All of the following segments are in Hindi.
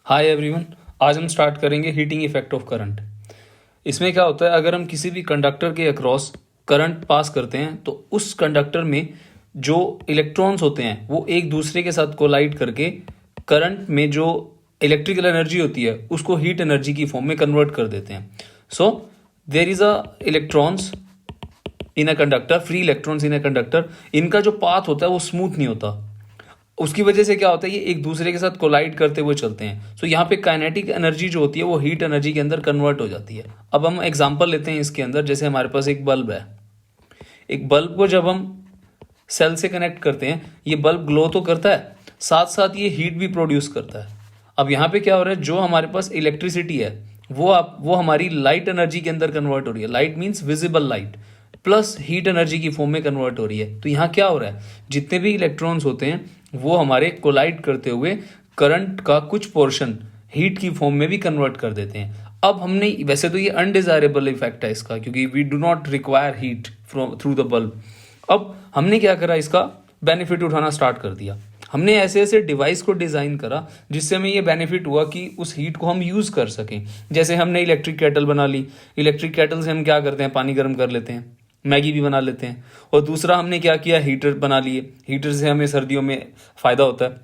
Hi everyone. आज हम स्टार्ट करेंगे हीटिंग इफेक्ट ऑफ करंट। इसमें क्या होता है, अगर हम किसी भी कंडक्टर के अक्रॉस करंट पास करते हैं तो उस कंडक्टर में जो इलेक्ट्रॉन्स होते हैं वो एक दूसरे के साथ कोलाइड करके करंट में जो इलेक्ट्रिकल एनर्जी होती है उसको हीट एनर्जी की फॉर्म में कन्वर्ट कर देते हैं। So there is a electrons in a conductor, free electrons in a conductor. इनका जो पाथ होता है वो स्मूथ नहीं होता, उसकी वजह से क्या होता है, ये एक दूसरे के साथ कोलाइड करते हुए चलते हैं। सो यहाँ पे काइनेटिक एनर्जी जो होती है वो हीट एनर्जी के अंदर कन्वर्ट हो जाती है। अब हम एग्जांपल लेते हैं इसके अंदर। जैसे हमारे पास एक बल्ब है, एक बल्ब को जब हम सेल से कनेक्ट करते हैं, ये बल्ब ग्लो तो करता है, साथ साथ ये हीट भी प्रोड्यूस करता है। अब यहाँ पे क्या हो रहा है, जो हमारे पास इलेक्ट्रिसिटी है वो हमारी लाइट एनर्जी के अंदर कन्वर्ट हो रही है। Light means visible light, plus heat energy की फॉर्म में कन्वर्ट हो रही है। तो यहाँ क्या हो रहा है, जितने भी इलेक्ट्रॉन्स होते हैं वो हमारे कोलाइड करते हुए करंट का कुछ पोर्शन हीट की फॉर्म में भी कन्वर्ट कर देते हैं। अब हमने, वैसे तो ये अनडिजायरेबल इफेक्ट है इसका, क्योंकि we do not require heat from through the bulb. अब हमने क्या करा, इसका बेनिफिट उठाना स्टार्ट कर दिया। हमने ऐसे ऐसे डिवाइस को डिज़ाइन करा जिससे हमें ये बेनिफिट हुआ कि उस हीट को हम यूज़ कर सकें। जैसे हमने इलेक्ट्रिक केटल बना ली। इलेक्ट्रिक केटल से हम क्या करते हैं, पानी गर्म कर लेते हैं, मैगी भी बना लेते हैं। और दूसरा हमने क्या किया, हीटर बना लिए। हीटर से हमें सर्दियों में फ़ायदा होता है,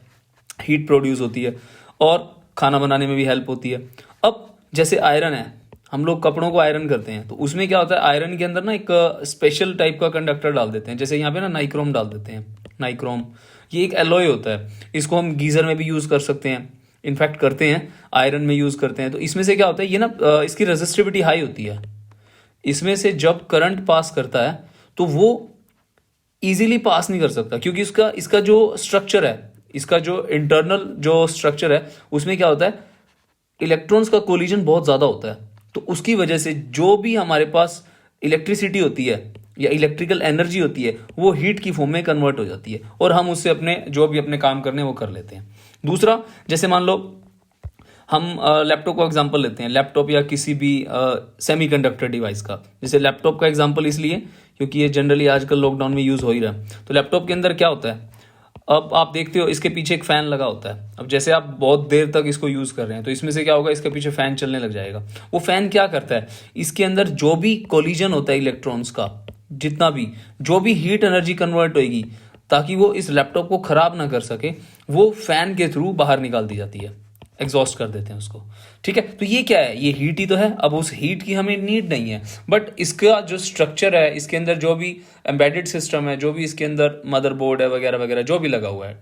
हीट प्रोड्यूस होती है और खाना बनाने में भी हेल्प होती है। अब जैसे आयरन है, हम लोग कपड़ों को आयरन करते हैं तो उसमें क्या होता है, आयरन के अंदर ना एक स्पेशल टाइप का कंडक्टर डाल देते हैं। जैसे यहाँ पे ना नाइक्रोम डाल देते हैं। नाइक्रोम ये एक एलॉय होता है, इसको हम गीज़र में भी यूज़ कर सकते हैं, इनफैक्ट करते हैं, आयरन में यूज़ करते हैं। तो इसमें से क्या होता है, ये ना इसकी रेजिस्टिविटी हाई होती है। इसमें से जब करंट पास करता है तो वो इजीली पास नहीं कर सकता, क्योंकि इसका इसका जो स्ट्रक्चर है, इसका जो इंटरनल जो स्ट्रक्चर है उसमें क्या होता है, इलेक्ट्रॉन्स का कोलिजन बहुत ज़्यादा होता है। तो उसकी वजह से जो भी हमारे पास इलेक्ट्रिसिटी होती है या इलेक्ट्रिकल एनर्जी होती है वो हीट की फॉर्म में कन्वर्ट हो जाती है और हम उससे अपने जो भी अपने काम करने वो कर लेते हैं। दूसरा, जैसे मान लो हम लैपटॉप का एग्जांपल लेते हैं, लैपटॉप या किसी भी सेमीकंडक्टर डिवाइस का। जैसे लैपटॉप का एग्जांपल इसलिए क्योंकि ये जनरली आजकल लॉकडाउन में यूज़ हो ही रहा है। तो लैपटॉप के अंदर क्या होता है, अब आप देखते हो इसके पीछे एक फ़ैन लगा होता है। अब जैसे आप बहुत देर तक इसको यूज़ कर रहे हैं तो इसमें से क्या होगा, इसके पीछे फ़ैन चलने लग जाएगा। वो फ़ैन क्या करता है, इसके अंदर जो भी कोलिजन होता है इलेक्ट्रॉन्स का, जितना भी जो भी हीट एनर्जी कन्वर्ट होगी ताकि वो इस लैपटॉप को ख़राब ना कर सके, वो फ़ैन के थ्रू बाहर निकाल दी जाती है, एग्जॉस्ट कर देते हैं उसको। ठीक है, तो ये क्या है, ये हीट ही तो है। अब उस हीट की हमें नीड नहीं है, बट इसका जो स्ट्रक्चर है, इसके अंदर जो भी एम्बेडेड सिस्टम है, जो भी इसके अंदर मदरबोर्ड है वगैरह वगैरह जो भी लगा हुआ है,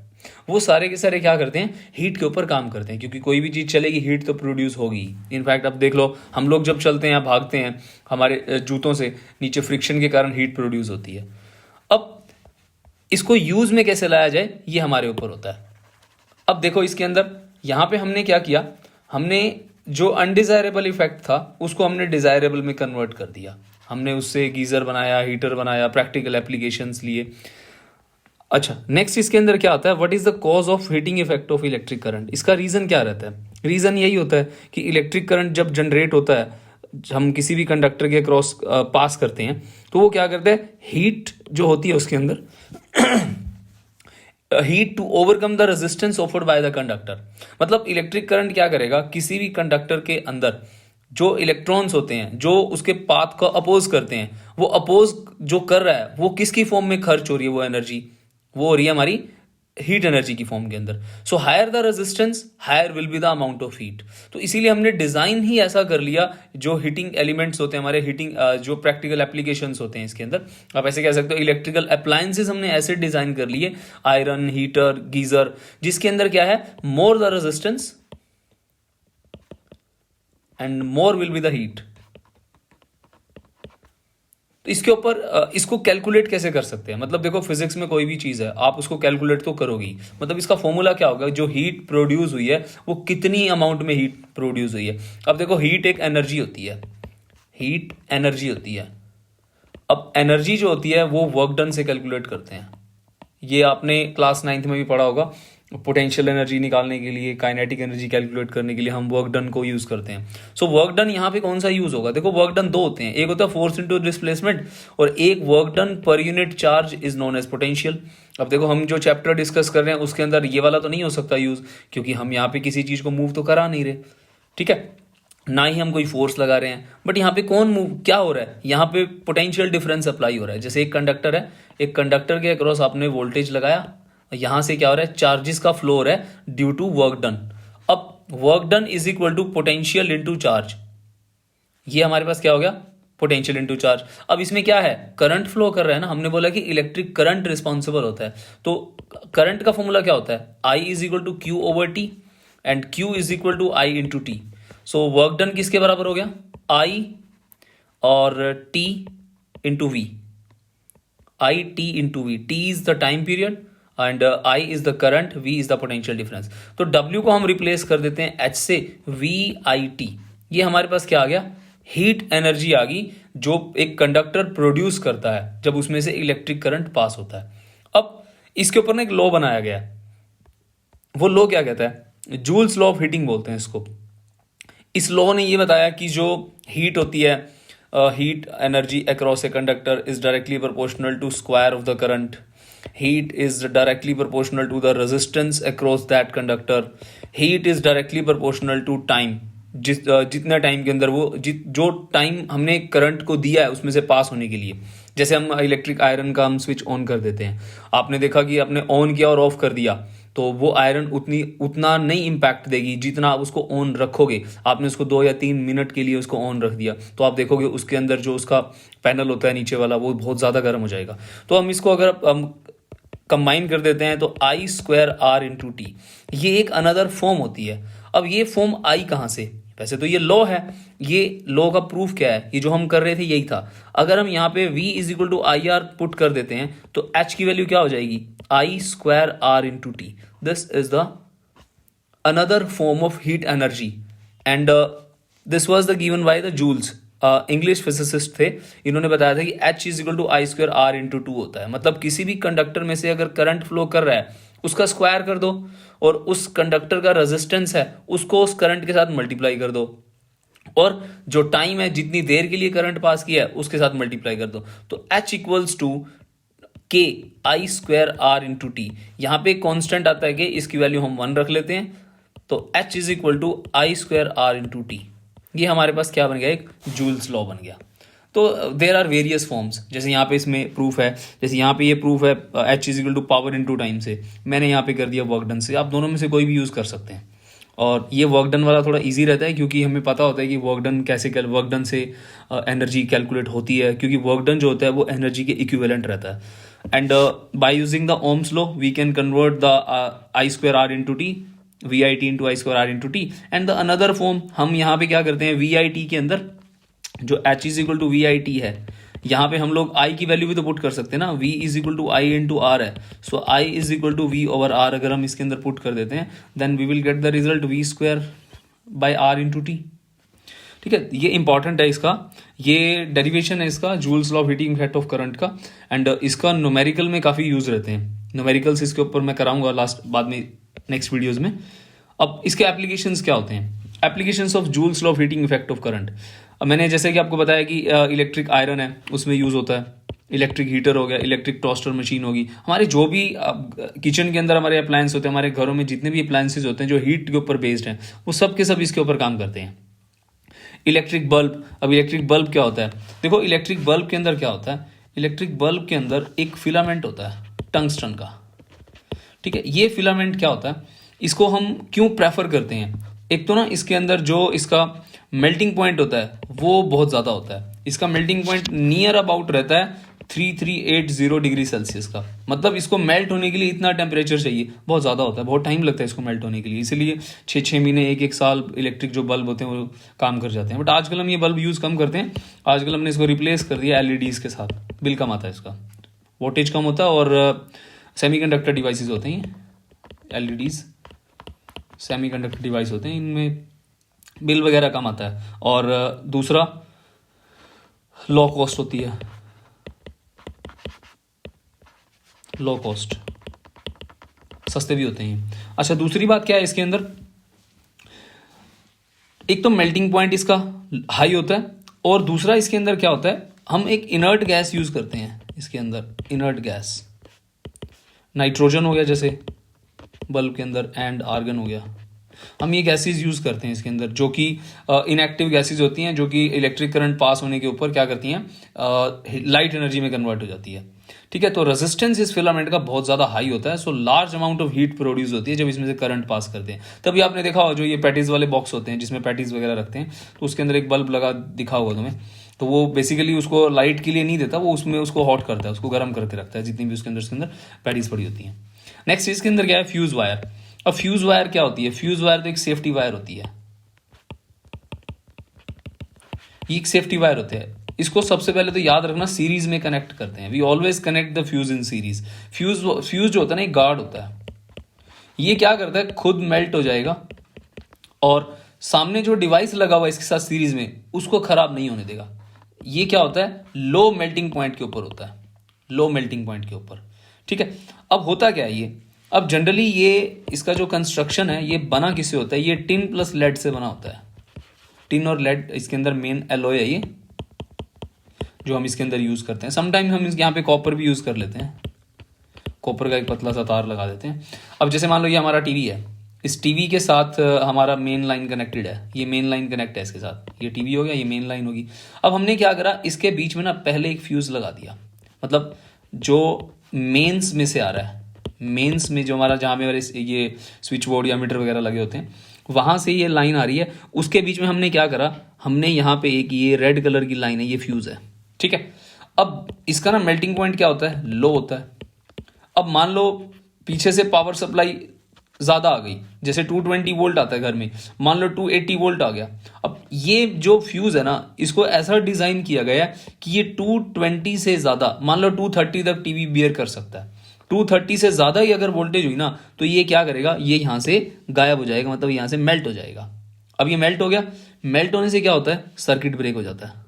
वो सारे के सारे क्या करते हैं, हीट के ऊपर काम करते हैं। क्योंकि कोई भी चीज़ चलेगी हीट तो प्रोड्यूस होगी। इनफैक्ट अब देख लो, हम लोग जब चलते हैं या भागते हैं, हमारे जूतों से नीचे फ्रिक्शन के कारण हीट प्रोड्यूस होती है। अब इसको यूज़ में कैसे लाया जाए ये हमारे ऊपर होता है। अब देखो इसके अंदर यहाँ पे हमने क्या किया, हमने जो अनडिजायरेबल इफेक्ट था उसको हमने डिजायरेबल में कन्वर्ट कर दिया। हमने उससे गीज़र बनाया, हीटर बनाया, प्रैक्टिकल एप्लीकेशंस लिए। अच्छा, नेक्स्ट इसके अंदर क्या आता है, what is the cause of heating effect of electric current. इसका रीज़न क्या रहता है, रीज़न यही होता है कि इलेक्ट्रिक करंट जब जनरेट होता है, हम किसी भी कंडक्टर के क्रॉस पास करते हैं तो वो क्या करता है, हीट जो होती है उसके अंदर heat to overcome the resistance offered by the conductor. मतलब इलेक्ट्रिक करंट क्या करेगा, किसी भी कंडक्टर के अंदर जो इलेक्ट्रॉन्स होते हैं जो उसके पाथ को अपोज करते हैं, वो अपोज जो कर रहा है वो किसकी फॉर्म में खर्च हो रही है, वो एनर्जी वो हो रही है हमारी हीट एनर्जी की फॉर्म के अंदर। So higher the resistance higher will be the amount of heat. तो इसीलिए हमने डिजाइन ही ऐसा कर लिया, जो हीटिंग एलिमेंट्स होते हैं हमारे, हीटिंग जो प्रैक्टिकल एप्लीकेशंस होते हैं इसके अंदर, आप ऐसे कह सकते हो इलेक्ट्रिकल अप्लायंसेस हमने ऐसे डिजाइन कर लिए, आयरन, हीटर, गीजर, जिसके अंदर क्या है, more the resistance and more will be the heat. इसके ऊपर इसको कैलकुलेट कैसे कर सकते हैं, मतलब देखो फिजिक्स में कोई भी चीज़ है आप उसको कैलकुलेट तो करोगी, मतलब इसका फॉर्मूला क्या होगा, जो हीट प्रोड्यूस हुई है वो कितनी अमाउंट में हीट प्रोड्यूस हुई है। अब देखो हीट एक एनर्जी होती है, हीट एनर्जी होती है। अब एनर्जी जो होती है वो वर्क डन से कैलकुलेट करते हैं। ये आपने क्लास 9th में भी पढ़ा होगा पोटेंशियल एनर्जी निकालने के लिए, काइनेटिक एनर्जी कैलकुलेट करने के लिए हम वर्क डन को यूज़ करते हैं। सो वर्क डन यहाँ पे कौन सा यूज़ होगा? देखो वर्क डन दो होते हैं, एक होता है फोर्स इनटू डिस्प्लेसमेंट और एक work done per unit charge is known as potential. अब देखो हम जो चैप्टर डिस्कस कर रहे हैं उसके अंदर ये वाला तो नहीं हो सकता यूज़, क्योंकि हम यहाँ पे किसी चीज़ को मूव तो करा नहीं रहे, ठीक है, ना ही हम कोई फोर्स लगा रहे हैं। बट यहाँ पे कौन मूव, क्या हो रहा है? यहाँ पे पोटेंशियल डिफरेंस अप्लाई हो रहा है। जैसे एक कंडक्टर है, एक कंडक्टर के अक्रॉस आपने वोल्टेज लगाया, यहां से क्या हो रहा है? चार्जेस का फ्लो हो रहा है ड्यू टू वर्क डन। अब work done is equal to potential into charge, ये हमारे पास क्या हो गया? Potential into charge. अब इसमें क्या है? करंट फ्लो कर रहा है ना, हमने बोला कि इलेक्ट्रिक करंट रिस्पॉन्सिबल होता है। तो करंट का फॉर्मूला क्या होता है? I is equal to Q over T and Q is equal to I into T. So work done किसके बराबर हो गया? आई और T into V, I T into V. T is the time period and I is the current, V is the potential difference. तो W को हम रिप्लेस कर देते हैं H से, VIT। ये हमारे पास क्या आ गया? हीट एनर्जी आ गई जो एक कंडक्टर प्रोड्यूस करता है जब उसमें से इलेक्ट्रिक करंट पास होता है। अब इसके ऊपर ना एक लॉ बनाया गया है, वो लॉ क्या कहता है? जूल्स लॉ ऑफ हीटिंग बोलते हैं इसको। इस लॉ ने ये बताया कि जो हीट होती है, heat energy across a conductor is directly proportional to square of the current. Heat is directly proportional to the resistance across that conductor. Heat is directly proportional to time. जितना टाइम के अंदर वो जो टाइम हमने करंट को दिया है उसमें से पास होने के लिए। जैसे हम इलेक्ट्रिक आयरन का हम स्विच ऑन कर देते हैं, आपने देखा कि आपने ऑन किया और ऑफ कर दिया, तो वो आयरन उतना नहीं इम्पैक्ट देगी जितना आप उसको ऑन रखोगे। आपने उसको 2 या 3 मिनट के लिए उसको ऑन रख दिया तो आप देखोगे उसके अंदर जो उसका पैनल होता है नीचे वाला वो बहुत ज़्यादा गर्म हो जाएगा। तो हम इसको अगर हम कंबाइन कर देते हैं तो आई स्क्वायर आर इंटू टी, ये एक अनदर फॉर्म होती है। अब ये फॉर्म आई कहाँ से? वैसे तो ये लॉ है, ये लॉ का प्रूफ क्या है? ये जो हम कर रहे थे यही था। अगर हम यहाँ पे V is equal to I R put कर देते हैं तो H की वैल्यू क्या हो जाएगी? I square R into T. This is the another form of heat energy and this was the given by the Joules. English physicist थे, इन्होंने बताया था कि H is equal to I square R into T होता है। मतलब किसी भी कंडक्टर में से अगर करंट फ्लो कर रहा है उसका स्क्वायर कर दो और उस कंडक्टर का रेजिस्टेंस है उसको उस करंट के साथ मल्टीप्लाई कर दो और जो टाइम है जितनी देर के लिए करंट पास किया है उसके साथ मल्टीप्लाई कर दो। तो H इक्वल्स टू के आई स्क्वायर आर इंटू टी। यहाँ पे कॉन्स्टेंट आता है कि इसकी वैल्यू हम 1 रख लेते हैं, तो H is equal to I square R into T. ये हमारे पास क्या बन गया? एक जूल्स लॉ बन गया। तो देर आर वेरियस फॉर्म्स, जैसे यहाँ पे इसमें प्रूफ है, जैसे यहाँ पे ये प्रूफ है H is equal to power into time से, मैंने यहाँ पे कर दिया वर्क डन से। आप दोनों में से कोई भी यूज़ कर सकते हैं। और ये वर्क डन वाला थोड़ा इजी रहता है क्योंकि हमें पता होता है कि वर्क डन कैसे वर्क डन से एनर्जी कैलकुलेट होती है, क्योंकि वर्क डन जो होता है वो एनर्जी के इक्विवेलेंट रहता है। And by using the Ohm's law we can convert the I square R into T, V I T into I square R into T. And the another form हम यहाँ पे क्या करते हैं? वी आई टी के अंदर जो H is equal to V I T है, यहाँ पे हम लोग I की वैल्यू भी तो पुट कर सकते हैं ना। V is equal to I into R है, so I is equal to V over R अगर हम इसके अंदर पुट कर देते हैं then we will get the result V square by R into T. ठीक है, ये इंपॉर्टेंट है इसका, ये डेरिवेशन है इसका joules law of heating effect of current का। एंड इसका न्यूमेरिकल में काफ़ी यूज रहते हैं। न्यूमेरिकल्स इसके ऊपर मैं कराऊंगा लास्ट बाद में नेक्स्ट वीडियोज़ में। अब इसके एप्लीकेशंस क्या होते हैं? Applications of joules law of heating effect of current. अब मैंने जैसे कि आपको बताया कि इलेक्ट्रिक आयरन है उसमें यूज़ होता है, इलेक्ट्रिक हीटर हो गया, इलेक्ट्रिक टोस्टर मशीन होगी, हमारे जो भी किचन के अंदर हमारे अप्लायंस होते हैं, हमारे घरों में जितने भी अप्लायंसेज होते हैं जो हीट के ऊपर बेस्ड हैं वो सब के सब इसके ऊपर काम करते हैं। इलेक्ट्रिक बल्ब, अब इलेक्ट्रिक बल्ब क्या होता है? देखो इलेक्ट्रिक बल्ब के अंदर क्या होता है? इलेक्ट्रिक बल्ब के अंदर एक फिलामेंट होता है टंगस्टन का। ठीक है, ये फिलामेंट क्या होता है? इसको हम क्यों प्रेफर करते हैं? एक तो ना इसके अंदर जो इसका मेल्टिंग पॉइंट होता है वो बहुत ज़्यादा होता है। इसका मेल्टिंग पॉइंट नियर अबाउट रहता है 3380 डिग्री सेल्सियस का। मतलब इसको मेल्ट होने के लिए इतना टेम्परेचर चाहिए, बहुत ज़्यादा होता है, बहुत टाइम लगता है इसको मेल्ट होने के लिए। इसलिए 6-6 महीने 1-1 साल इलेक्ट्रिक जो बल्ब होते हैं वो काम कर जाते हैं। बट आजकल हम ये बल्ब यूज़ कम करते हैं, आजकल हमने इसको रिप्लेस कर दिया LEDs के साथ। बिल कम आता है इसका, वोल्टेज कम होता है और सेमीकंडक्टर डिवाइसेस होते हैं LEDs, सेमीकंडक्टर डिवाइस होते हैं, इनमें बिल वगैरह कम आता है। और दूसरा लो कॉस्ट होती है, लो कॉस्ट। सस्ते भी होते हैं। अच्छा, दूसरी बात क्या है इसके अंदर, एक तो मेल्टिंग पॉइंट इसका हाई होता है, और दूसरा इसके अंदर क्या होता है, हम एक इनर्ट गैस यूज करते हैं इसके अंदर, इनर्ट गैस, नाइट्रोजन हो गया जैसे बल्ब के अंदर, एंड आर्गन हो गया, हम ये गैसेज यूज करते हैं इसके अंदर, जो कि इनएक्टिव गैसेज होती हैं, जो कि इलेक्ट्रिक करंट पास होने के ऊपर क्या करती हैं, लाइट एनर्जी में कन्वर्ट हो जाती है। ठीक है, तो रेजिस्टेंस इस फिलामेंट का बहुत ज्यादा हाई होता है, so large amount of heat produce होती है जब इसमें से करंट पास करते हैं। तभी आपने देखा होगा जो ये पैटीज वाले बॉक्स होते हैं जिसमें पैटीज वगैरह रखते हैं, तो उसके अंदर एक बल्ब लगा दिखा होगा तुम्हें, तो वो बेसिकली उसको लाइट के लिए नहीं देता, वो उसमें उसको हॉट करता है, उसको गर्म करके रखता है, जितनी भी उसके अंदर पैटीज पड़ी होती हैं। नेक्स्ट इसके अंदर क्या है, फ्यूज वायर। अब फ्यूज वायर क्या होती है, फ्यूज वायर तो एक सेफ्टी वायर होती है, ये एक सेफ्टी वायर होते हैं। इसको सबसे पहले तो याद रखना, सीरीज में कनेक्ट करते हैं, we always connect the fuse in series. Fuse जो होता है ना, एक गार्ड होता है, ये क्या करता है, खुद मेल्ट हो जाएगा और सामने जो डिवाइस लगा हुआ है इसके साथ सीरीज में, उसको खराब नहीं होने देगा। ये क्या होता है, लो मेल्टिंग पॉइंट के ऊपर होता है, लो मेल्टिंग पॉइंट के ऊपर। ठीक है, अब होता क्या है ये, अब जनरली ये इसका जो कंस्ट्रक्शन है ये बना किससे होता है, ये टिन प्लस लेड से बना होता है। टिन और लेड इसके अंदर मेन एलॉय है, ये जो हम इसके अंदर यूज करते हैं। समटाइम हम यहाँ पे कॉपर भी यूज कर लेते हैं, कॉपर का एक पतला सा तार लगा देते हैं। अब जैसे मान लो ये हमारा टीवी है, इस टीवी के साथ हमारा मेन लाइन कनेक्टेड है, ये मेन लाइन कनेक्ट है इसके साथ, ये टीवी हो गया, ये मेन लाइन होगी। अब हमने क्या करा, इसके बीच में ना पहले एक फ्यूज लगा दिया, मतलब जो मेंस में से आ रहा है, मेंस में जो हमारा जहाँ में ये स्विच बोर्ड या मीटर वगैरह लगे होते हैं, वहां से ये लाइन आ रही है, उसके बीच में हमने क्या करा, हमने यहाँ पे एक ये रेड कलर की लाइन है, ये फ्यूज है। ठीक है, अब इसका ना मेल्टिंग पॉइंट क्या होता है, लो होता है। अब मान लो पीछे से पावर सप्लाई ज्यादा आ गई, जैसे 220 वोल्ट आता है घर में, मान लो 280 वोल्ट आ गया। अब ये जो फ्यूज है ना, इसको ऐसा डिजाइन किया गया है कि ये 220 से ज्यादा, मान लो 230 तक टीवी बियर कर सकता है। 230 से ज्यादा ही अगर वोल्टेज हुई ना, तो ये क्या करेगा, ये यहां से गायब हो जाएगा, मतलब यहां से मेल्ट हो जाएगा। अब ये मेल्ट हो गया, मेल्ट होने से क्या होता है, सर्किट ब्रेक हो जाता है,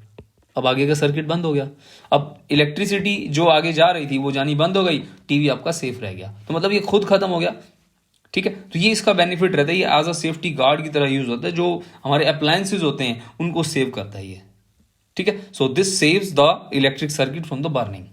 अब आगे का सर्किट बंद हो गया। अब इलेक्ट्रिसिटी जो आगे जा रही थी वो जानी बंद हो गई, टीवी आपका सेफ रह गया, तो मतलब ये खुद खत्म हो गया। ठीक है, तो ये इसका बेनिफिट रहता है, ये एज अ सेफ्टी गार्ड की तरह यूज होता है, जो हमारे अप्लायंसेज होते हैं उनको सेव करता है ये। ठीक है, so this saves the electric circuit from the burning.